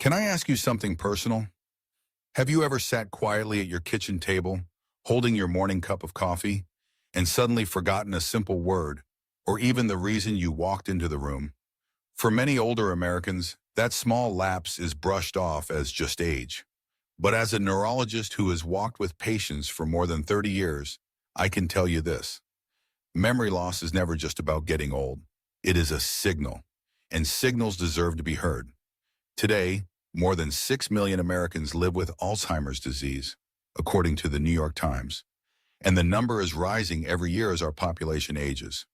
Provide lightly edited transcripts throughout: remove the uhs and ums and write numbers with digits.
Can I ask you something personal? Have you ever sat quietly at your kitchen table, holding your morning cup of coffee, and suddenly forgotten a simple word, or even the reason you walked into the room? For many older Americans, that small lapse is brushed off as just age. But as a neurologist who has walked with patients for more than 30 years, I can tell you this. Memory loss is never just about getting old. It is a signal, and signals deserve to be heard. Today, more than 6 million Americans live with Alzheimer's disease, according to the New York Times, and the number is rising every year as our population ages.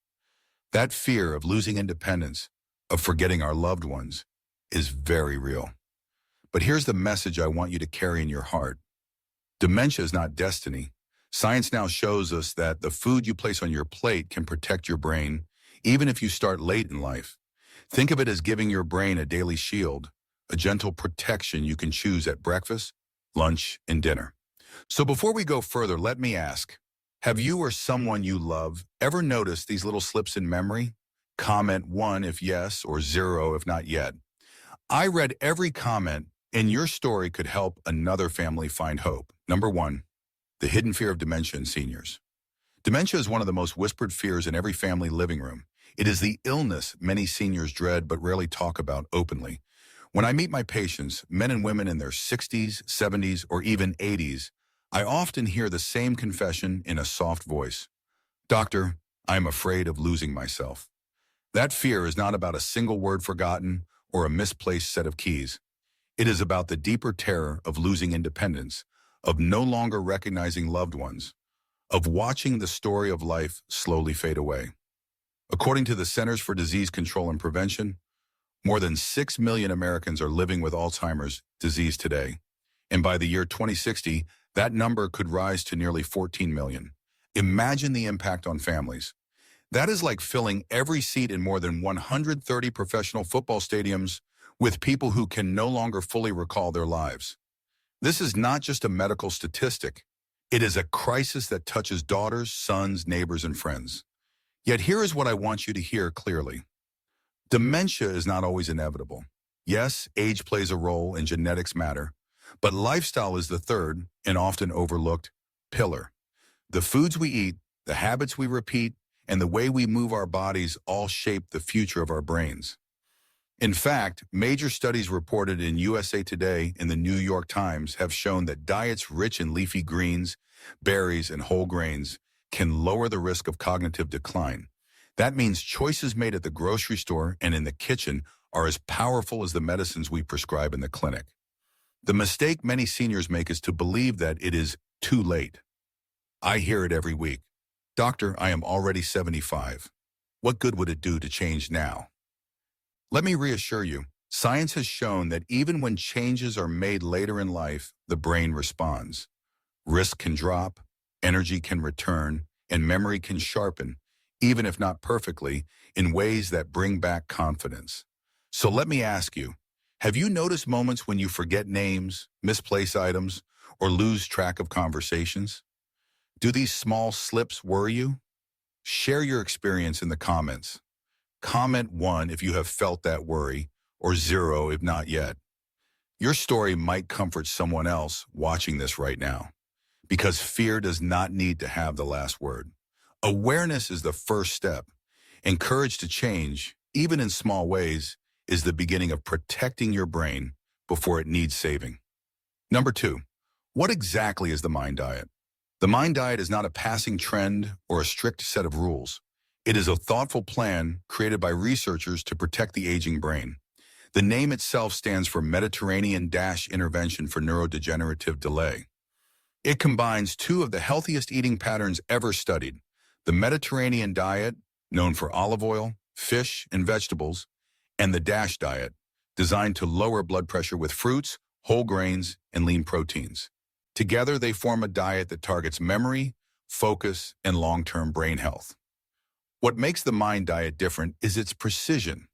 That fear of losing independence, of forgetting our loved ones, is very real. But here's the message I want you to carry in your heart. Dementia is not destiny. Science now shows us that the food you place on your plate can protect your brain, even if you start late in life. Think of it as giving your brain a daily shield, a gentle protection you can choose at breakfast, lunch, and dinner. So before we go further, let me ask, have you or someone you love ever noticed these little slips in memory? Comment 1 if yes, or 0 if not yet. I read every comment, and your story could help another family find hope. Number 1, the hidden fear of dementia in seniors. Dementia is one of the most whispered fears in every family living room. It is the illness many seniors dread but rarely talk about openly. When I meet my patients, men and women in their 60s, 70s, or even 80s, I often hear the same confession in a soft voice. Doctor, I am afraid of losing myself. That fear is not about a single word forgotten or a misplaced set of keys. It is about the deeper terror of losing independence, of no longer recognizing loved ones, of watching the story of life slowly fade away. According to the Centers for Disease Control and Prevention, more than 6 million Americans are living with Alzheimer's disease today, and by the year 2060, that number could rise to nearly 14 million. Imagine the impact on families. That is like filling every seat in more than 130 professional football stadiums with people who can no longer fully recall their lives. This is not just a medical statistic. It is a crisis that touches daughters, sons, neighbors, and friends. Yet here is what I want you to hear clearly. Dementia is not always inevitable. Yes, age plays a role and genetics matter, but lifestyle is the third and often overlooked pillar. The foods we eat, the habits we repeat, and the way we move our bodies all shape the future of our brains. In fact, major studies reported in USA Today and the New York Times have shown that diets rich in leafy greens, berries, and whole grains can lower the risk of cognitive decline. That means choices made at the grocery store and in the kitchen are as powerful as the medicines we prescribe in the clinic. The mistake many seniors make is to believe that it is too late. I hear it every week. Doctor, I am already 75. What good would it do to change now? Let me reassure you, science has shown that even when changes are made later in life, the brain responds. Risk can drop, energy can return, and memory can sharpen, even if not perfectly, in ways that bring back confidence. So let me ask you, have you noticed moments when you forget names, misplace items, or lose track of conversations? Do these small slips worry you? Share your experience in the comments. Comment 1 if you have felt that worry, or 0 if not yet. Your story might comfort someone else watching this right now, because fear does not need to have the last word. Awareness is the first step, and courage to change, even in small ways, is the beginning of protecting your brain before it needs saving. Number 2, what exactly is the Mind Diet? The Mind Diet is not a passing trend or a strict set of rules. It is a thoughtful plan created by researchers to protect the aging brain. The name itself stands for Mediterranean-Intervention for Neurodegenerative Delay. It combines two of the healthiest eating patterns ever studied: the Mediterranean diet, known for olive oil, fish, and vegetables, and the DASH diet, designed to lower blood pressure with fruits, whole grains, and lean proteins. Together, they form a diet that targets memory, focus, and long-term brain health. What makes the Mind Diet different is its precision.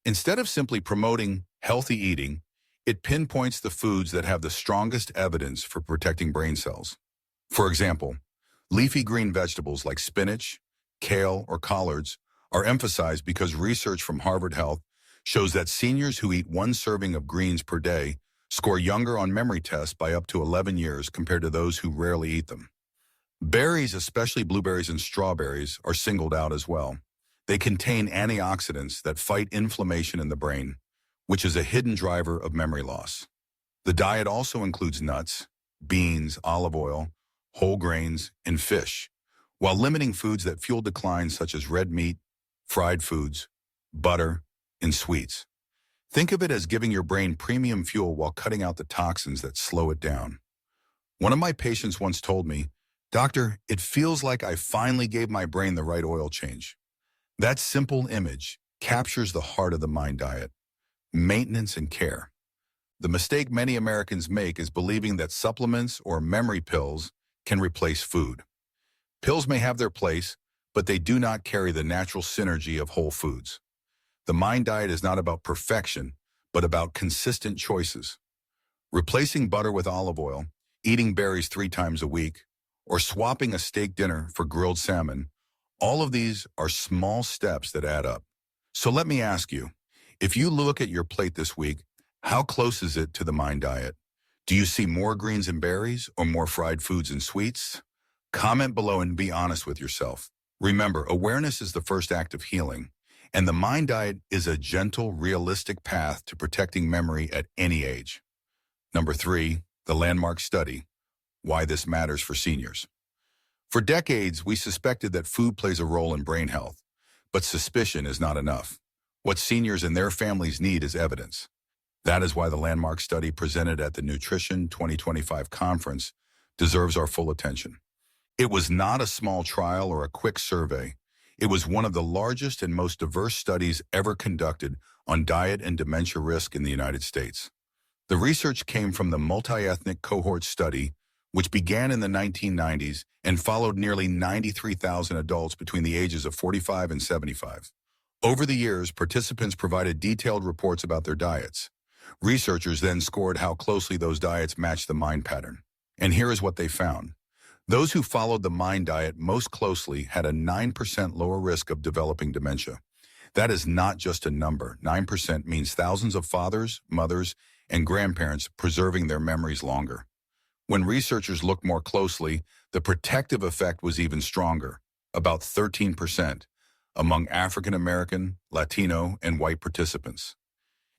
Instead of simply promoting healthy eating, it pinpoints the foods that have the strongest evidence for protecting brain cells. For example, leafy green vegetables like spinach, kale, or collards are emphasized because research from Harvard Health shows that seniors who eat one serving of greens per day score younger on memory tests by up to 11 years compared to those who rarely eat them. Berries, especially blueberries and strawberries, are singled out as well. They contain antioxidants that fight inflammation in the brain, which is a hidden driver of memory loss. The diet also includes nuts, beans, olive oil, whole grains, and fish, while limiting foods that fuel decline such as red meat, fried foods, butter, and sweets. Think of it as giving your brain premium fuel while cutting out the toxins that slow it down. One of my patients once told me, "Doctor, it feels like I finally gave my brain the right oil change." That simple image captures the heart of the mind diet: maintenance and care. The mistake many Americans make is believing that supplements or memory pills can replace food. Pills may have their place, but they do not carry the natural synergy of whole foods. The mind diet is not about perfection, but about consistent choices. Replacing butter with olive oil, eating berries 3 times a week, or swapping a steak dinner for grilled salmon, all of these are small steps that add up. So let me ask you, if you look at your plate this week, how close is it to the mind diet? Do you see more greens and berries or more fried foods and sweets? Comment below and be honest with yourself. Remember, awareness is the first act of healing, and the mind diet is a gentle, realistic path to protecting memory at any age. Number 3, the landmark study: why this matters for seniors. For decades, we suspected that food plays a role in brain health, but suspicion is not enough. What seniors and their families need is evidence. That is why the landmark study presented at the Nutrition 2025 conference deserves our full attention. It was not a small trial or a quick survey. It was one of the largest and most diverse studies ever conducted on diet and dementia risk in the United States. The research came from the multi-ethnic cohort study, which began in the 1990s and followed nearly 93,000 adults between the ages of 45 and 75. Over the years, participants provided detailed reports about their diets. Researchers then scored how closely those diets matched the mind pattern. And here is what they found. Those who followed the mind diet most closely had a 9% lower risk of developing dementia. That is not just a number. 9% means thousands of fathers, mothers, and grandparents preserving their memories longer. When researchers looked more closely, the protective effect was even stronger, about 13%, among African American, Latino, and white participants.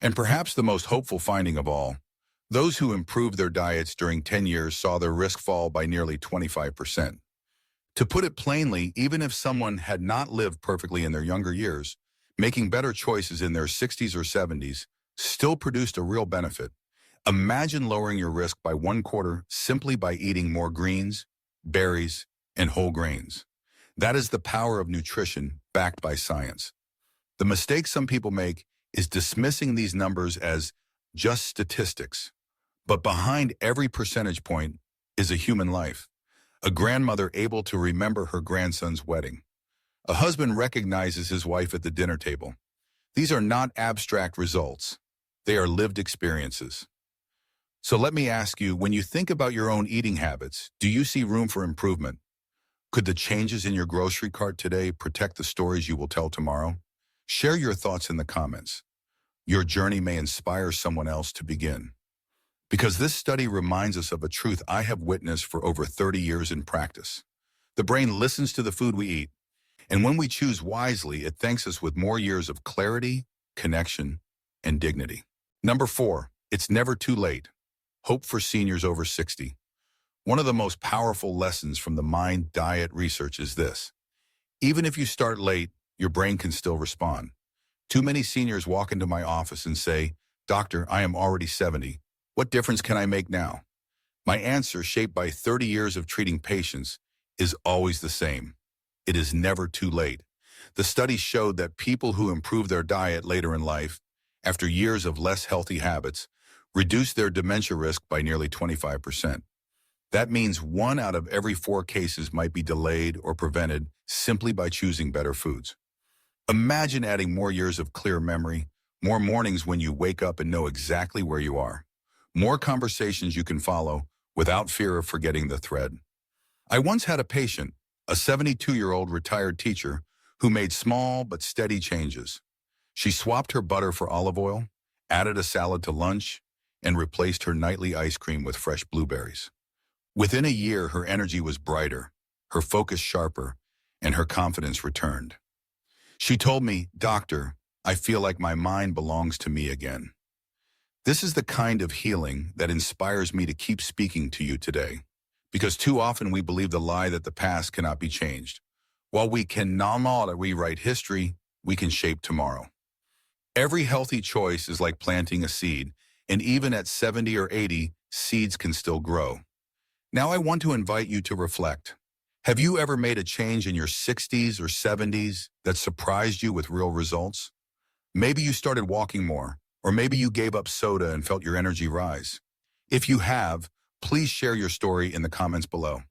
And perhaps the most hopeful finding of all, those who improved their diets during 10 years saw their risk fall by nearly 25%. To put it plainly, even if someone had not lived perfectly in their younger years, making better choices in their 60s or 70s still produced a real benefit. Imagine lowering your risk by 1/4 simply by eating more greens, berries, and whole grains. That is the power of nutrition backed by science. The mistake some people make is dismissing these numbers as just statistics. But behind every percentage point is a human life. A grandmother able to remember her grandson's wedding. A husband recognizes his wife at the dinner table. These are not abstract results. They are lived experiences. So let me ask you, when you think about your own eating habits, do you see room for improvement? Could the changes in your grocery cart today protect the stories you will tell tomorrow? Share your thoughts in the comments. Your journey may inspire someone else to begin. Because this study reminds us of a truth I have witnessed for over 30 years in practice. The brain listens to the food we eat, and when we choose wisely, it thanks us with more years of clarity, connection, and dignity. Number 4, it's never too late. Hope for seniors over 60. One of the most powerful lessons from the mind diet research is this: even if you start late, your brain can still respond. Too many seniors walk into my office and say, "Doctor, I am already 70. What difference can I make now?" My answer, shaped by 30 years of treating patients, is always the same. It is never too late. The study showed that people who improve their diet later in life, after years of less healthy habits, reduce their dementia risk by nearly 25%. That means 1 out of every 4 cases might be delayed or prevented simply by choosing better foods. Imagine adding more years of clear memory, more mornings when you wake up and know exactly where you are, more conversations you can follow without fear of forgetting the thread. I once had a patient, a 72-year-old retired teacher, who made small but steady changes. She swapped her butter for olive oil, added a salad to lunch, and replaced her nightly ice cream with fresh blueberries. Within a year, her energy was brighter, her focus sharper, and her confidence returned. She told me, "Doctor, I feel like my mind belongs to me again." This is the kind of healing that inspires me to keep speaking to you today, because too often we believe the lie that the past cannot be changed. While we cannot rewrite history, we can shape tomorrow. Every healthy choice is like planting a seed, and even at 70 or 80, seeds can still grow. Now I want to invite you to reflect. Have you ever made a change in your 60s or 70s that surprised you with real results? Maybe you started walking more, or maybe you gave up soda and felt your energy rise. If you have, please share your story in the comments below.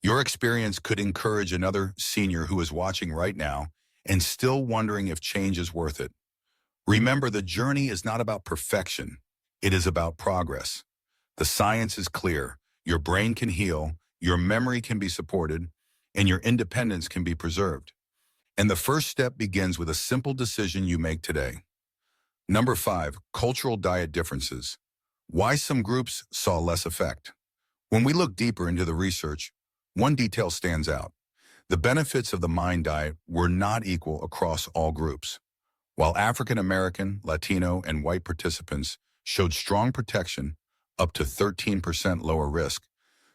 Your experience could encourage another senior who is watching right now and still wondering if change is worth it. Remember, the journey is not about perfection. It is about progress. The science is clear. Your brain can heal, your memory can be supported, and your independence can be preserved. And the first step begins with a simple decision you make today. Number 5, cultural diet differences. Why some groups saw less effect. When we look deeper into the research, one detail stands out. The benefits of the MIND diet were not equal across all groups. While African American, Latino, and white participants showed strong protection, up to 13% lower risk,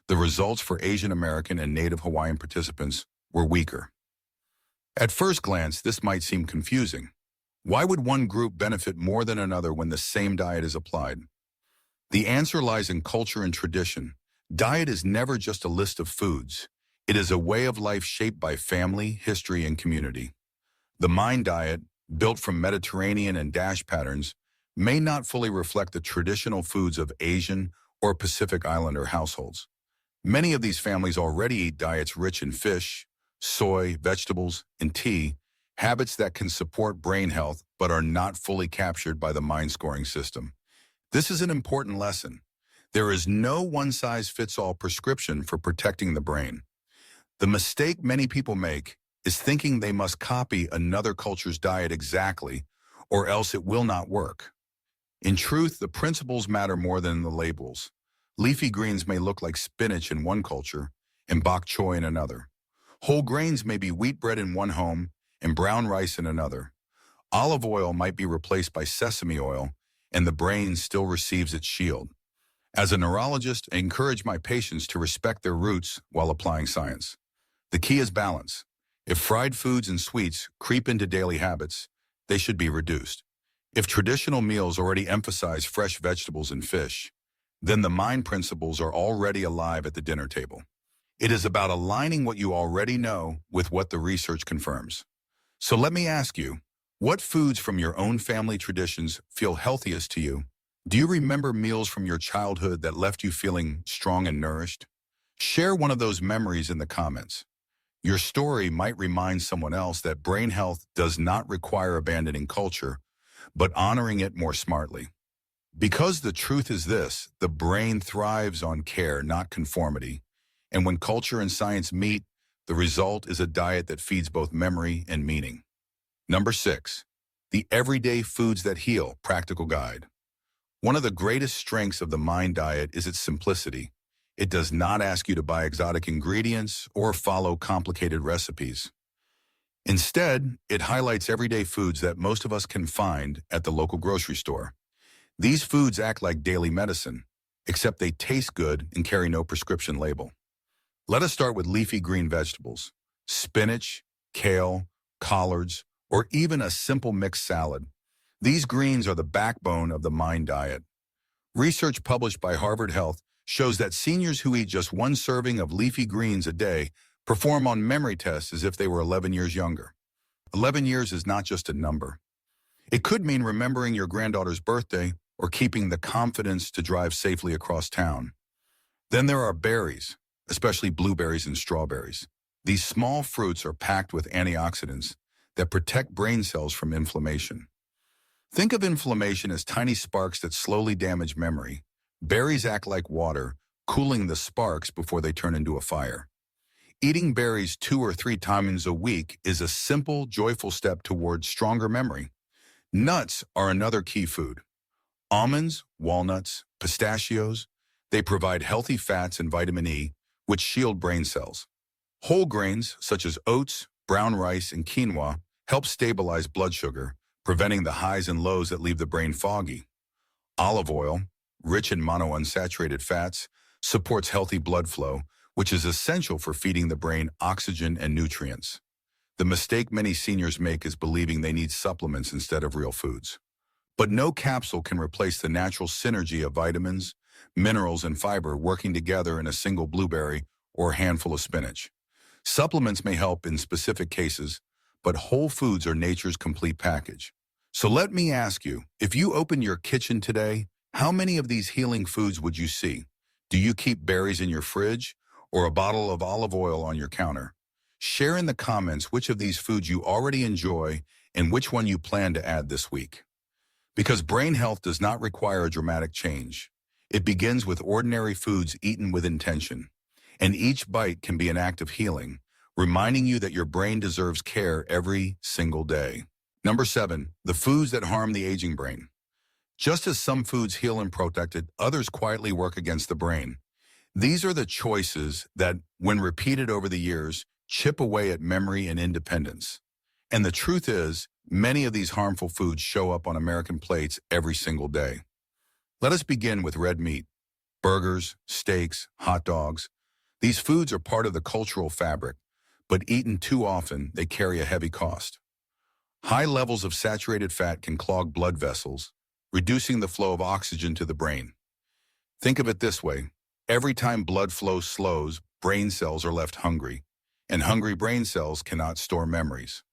the results for Asian American and Native Hawaiian participants were weaker. At first glance, this might seem confusing. Why would one group benefit more than another when the same diet is applied? The answer lies in culture and tradition. Diet is never just a list of foods. It is a way of life shaped by family, history, and community. The MIND diet, built from Mediterranean and DASH patterns, may not fully reflect the traditional foods of Asian or Pacific Islander households. Many of these families already eat diets rich in fish, soy, vegetables, and tea, habits that can support brain health but are not fully captured by the MIND scoring system. This is an important lesson. There is no one-size-fits-all prescription for protecting the brain. The mistake many people make is thinking they must copy another culture's diet exactly, or else it will not work. In truth, the principles matter more than the labels. Leafy greens may look like spinach in one culture and bok choy in another. Whole grains may be wheat bread in one home and brown rice in another. Olive oil might be replaced by sesame oil, and the brain still receives its shield. As a neurologist, I encourage my patients to respect their roots while applying science. The key is balance. If fried foods and sweets creep into daily habits, they should be reduced. If traditional meals already emphasize fresh vegetables and fish, then the MIND principles are already alive at the dinner table. It is about aligning what you already know with what the research confirms. So let me ask you, what foods from your own family traditions feel healthiest to you? Do you remember meals from your childhood that left you feeling strong and nourished? Share one of those memories in the comments. Your story might remind someone else that brain health does not require abandoning culture, but honoring it more smartly. Because the truth is this, the brain thrives on care, not conformity. And when culture and science meet, the result is a diet that feeds both memory and meaning. Number 6, the Everyday Foods That Heal Practical Guide. One of the greatest strengths of the MIND diet is its simplicity. It does not ask you to buy exotic ingredients or follow complicated recipes. Instead, it highlights everyday foods that most of us can find at the local grocery store. These foods act like daily medicine, except they taste good and carry no prescription label. Let us start with leafy green vegetables. Spinach, kale, collards, or even a simple mixed salad. These greens are the backbone of the MIND diet. Research published by Harvard Health shows that seniors who eat just one serving of leafy greens a day perform on memory tests as if they were 11 years younger. 11 years is not just a number. It could mean remembering your granddaughter's birthday or keeping the confidence to drive safely across town. Then there are berries, especially blueberries and strawberries. These small fruits are packed with antioxidants that protect brain cells from inflammation. Think of inflammation as tiny sparks that slowly damage memory. Berries act like water, cooling the sparks before they turn into a fire. Eating berries 2 or 3 times a week is a simple, joyful step towards stronger memory. Nuts are another key food. Almonds, walnuts, pistachios, they provide healthy fats and vitamin E, which shield brain cells. Whole grains, such as oats, brown rice, and quinoa, help stabilize blood sugar, preventing the highs and lows that leave the brain foggy. Olive oil, rich in monounsaturated fats, supports healthy blood flow, which is essential for feeding the brain oxygen and nutrients. The mistake many seniors make is believing they need supplements instead of real foods. But no capsule can replace the natural synergy of vitamins, minerals, and fiber working together in a single blueberry or handful of spinach. Supplements may help in specific cases, but whole foods are nature's complete package. So let me ask you, if you open your kitchen today, how many of these healing foods would you see? Do you keep berries in your fridge or a bottle of olive oil on your counter? Share in the comments which of these foods you already enjoy and which one you plan to add this week. Because brain health does not require a dramatic change. It begins with ordinary foods eaten with intention. And each bite can be an act of healing, reminding you that your brain deserves care every single day. Number 7, the foods that harm the aging brain. Just as some foods heal and protect it, others quietly work against the brain. These are the choices that, when repeated over the years, chip away at memory and independence. And the truth is, many of these harmful foods show up on American plates every single day. Let us begin with red meat. Burgers, steaks, hot dogs. These foods are part of the cultural fabric, but eaten too often, they carry a heavy cost. High levels of saturated fat can clog blood vessels, reducing the flow of oxygen to the brain. Think of it this way. Every time blood flow slows, brain cells are left hungry, and hungry brain cells cannot store memories.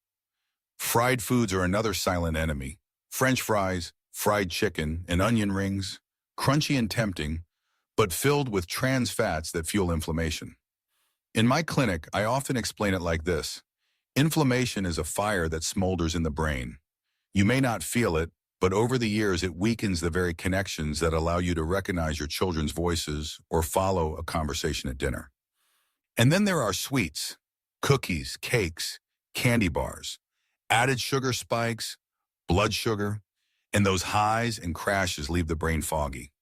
Fried foods are another silent enemy. French fries, fried chicken, and onion rings, crunchy and tempting, but filled with trans fats that fuel inflammation. In my clinic, I often explain it like this. Inflammation is a fire that smolders in the brain. You may not feel it, but over the years it weakens the very connections that allow you to recognize your children's voices or follow a conversation at dinner. And then there are sweets, cookies, cakes, candy bars, added sugar spikes, blood sugar, and those highs and crashes leave the brain foggy.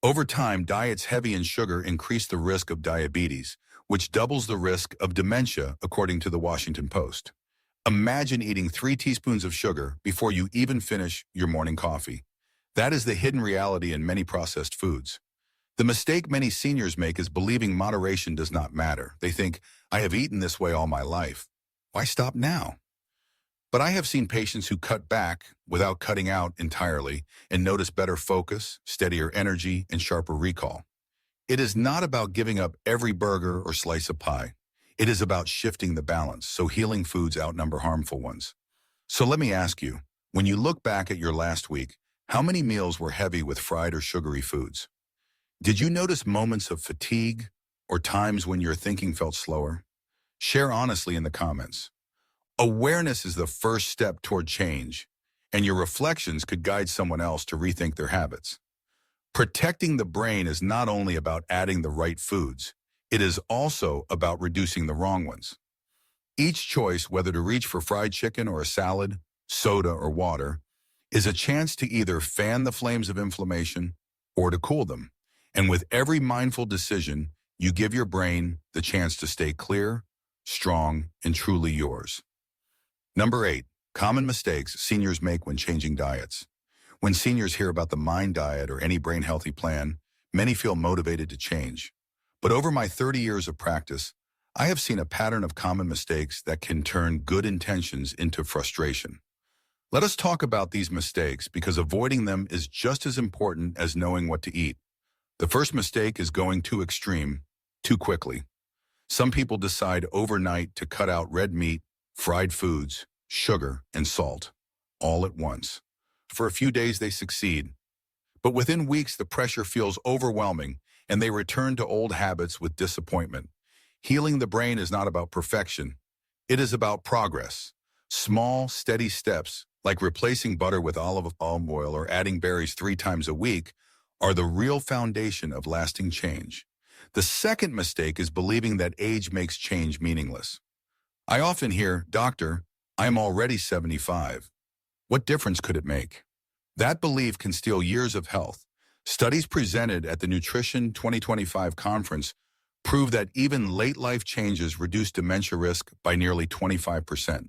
Over time, diets heavy in sugar increase the risk of diabetes, which doubles the risk of dementia, according to the Washington Post. Imagine eating 3 teaspoons of sugar before you even finish your morning coffee. That is the hidden reality in many processed foods. The mistake many seniors make is believing moderation does not matter. They think, I have eaten this way all my life. Why stop now? But I have seen patients who cut back without cutting out entirely and notice better focus, steadier energy, and sharper recall. It is not about giving up every burger or slice of pie. It is about shifting the balance so healing foods outnumber harmful ones. So let me ask you, when you look back at your last week, how many meals were heavy with fried or sugary foods? Did you notice moments of fatigue or times when your thinking felt slower? Share honestly in the comments. Awareness is the first step toward change, and your reflections could guide someone else to rethink their habits. Protecting the brain is not only about adding the right foods, it is also about reducing the wrong ones. Each choice, whether to reach for fried chicken or a salad, soda or water, is a chance to either fan the flames of inflammation or to cool them. And with every mindful decision, you give your brain the chance to stay clear, strong, and truly yours. Number 8, common mistakes seniors make when changing diets. When seniors hear about the Mind Diet or any brain-healthy plan, many feel motivated to change. But over my 30 years of practice, I have seen a pattern of common mistakes that can turn good intentions into frustration. Let us talk about these mistakes because avoiding them is just as important as knowing what to eat. The first mistake is going too extreme, too quickly. Some people decide overnight to cut out red meat, fried foods, sugar, and salt, all at once. For a few days they succeed, but within weeks the pressure feels overwhelming and they return to old habits with disappointment. Healing the brain is not about perfection. It is about progress. Small, steady steps, like replacing butter with olive oil or adding berries 3 times a week, are the real foundation of lasting change. The second mistake is believing that age makes change meaningless. I often hear, Doctor, I am already 75. What difference could it make? That belief can steal years of health. Studies presented at the Nutrition 2025 conference prove that even late life changes reduce dementia risk by nearly 25%.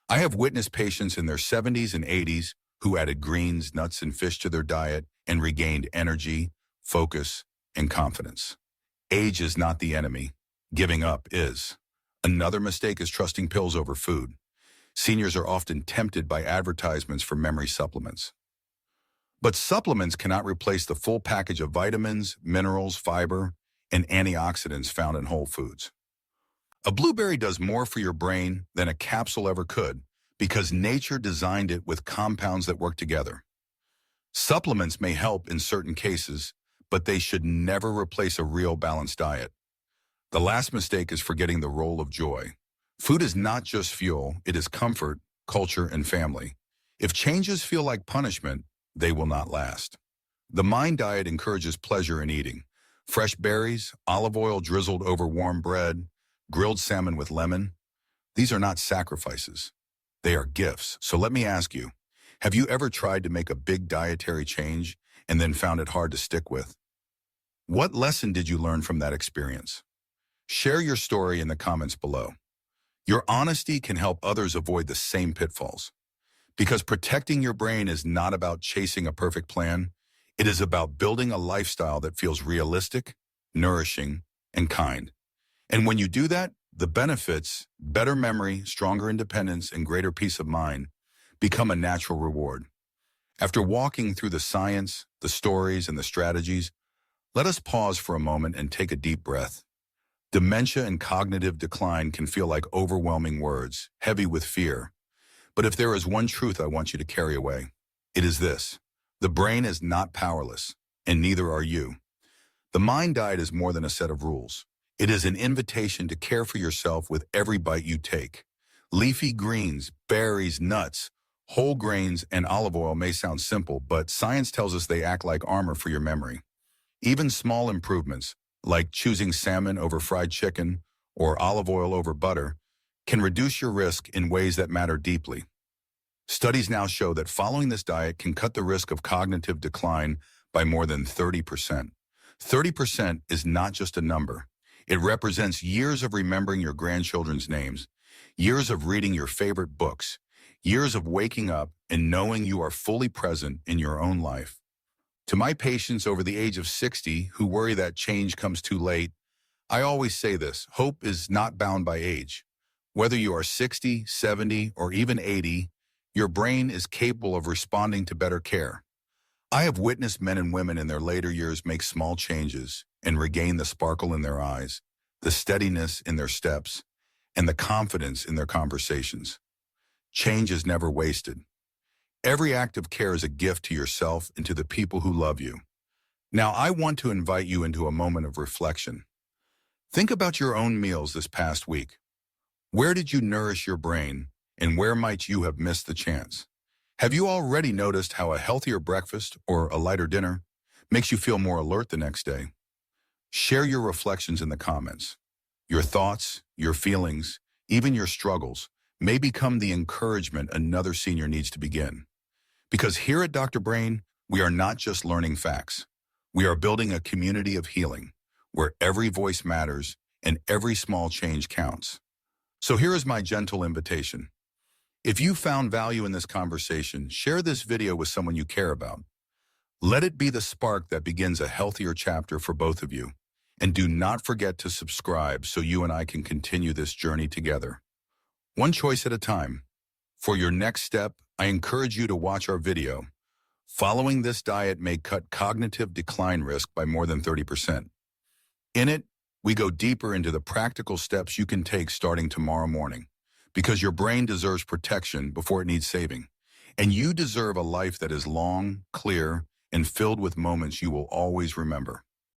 I have witnessed patients in their 70s and 80s who added greens, nuts, and fish to their diet and regained energy, focus, and confidence. Age is not the enemy. Giving up is. Another mistake is trusting pills over food. Seniors are often tempted by advertisements for memory supplements. But supplements cannot replace the full package of vitamins, minerals, fiber, and antioxidants found in whole foods. A blueberry does more for your brain than a capsule ever could because nature designed it with compounds that work together. Supplements may help in certain cases, but they should never replace a real balanced diet. The last mistake is forgetting the role of joy. Food is not just fuel, it is comfort, culture, and family. If changes feel like punishment, they will not last. The Mind diet encourages pleasure in eating. Fresh berries, olive oil drizzled over warm bread, grilled salmon with lemon. These are not sacrifices. They are gifts. So let me ask you, have you ever tried to make a big dietary change and then found it hard to stick with? What lesson did you learn from that experience? Share your story in the comments below. Your honesty can help others avoid the same pitfalls. Because protecting your brain is not about chasing a perfect plan. It is about building a lifestyle that feels realistic, nourishing, and kind. And when you do that, the benefits, better memory, stronger independence, and greater peace of mind become a natural reward. After walking through the science, the stories, and the strategies, let us pause for a moment and take a deep breath. Dementia and cognitive decline can feel like overwhelming words, heavy with fear. But if there is one truth I want you to carry away, it is this: the brain is not powerless, and neither are you. The Mind diet is more than a set of rules. It is an invitation to care for yourself with every bite you take. Leafy greens, berries, nuts, whole grains, and olive oil may sound simple, but science tells us they act like armor for your memory. Even small improvements, like choosing salmon over fried chicken or olive oil over butter, can reduce your risk in ways that matter deeply. Studies now show that following this diet can cut the risk of cognitive decline by more than 30%. 30% is not just a number. It represents years of remembering your grandchildren's names, years of reading your favorite books, years of waking up and knowing you are fully present in your own life. To my patients over the age of 60 who worry that change comes too late, I always say this: hope is not bound by age. Whether you are 60, 70, or even 80, your brain is capable of responding to better care. I have witnessed men and women in their later years make small changes and regain the sparkle in their eyes, the steadiness in their steps, and the confidence in their conversations. Change is never wasted. Every act of care is a gift to yourself and to the people who love you. Now, I want to invite you into a moment of reflection. Think about your own meals this past week. Where did you nourish your brain, and where might you have missed the chance? Have you already noticed how a healthier breakfast or a lighter dinner makes you feel more alert the next day? Share your reflections in the comments. Your thoughts, your feelings, even your struggles may become the encouragement another senior needs to begin. Because here at Dr. Brain, we are not just learning facts. We are building a community of healing where every voice matters and every small change counts. So here is my gentle invitation. If you found value in this conversation, share this video with someone you care about. Let it be the spark that begins a healthier chapter for both of you. And do not forget to subscribe so you and I can continue this journey together. One choice at a time. For your next step, I encourage you to watch our video. Following this diet may cut cognitive decline risk by more than 30%. In it, we go deeper into the practical steps you can take starting tomorrow morning, because your brain deserves protection before it needs saving. And you deserve a life that is long, clear, and filled with moments you will always remember.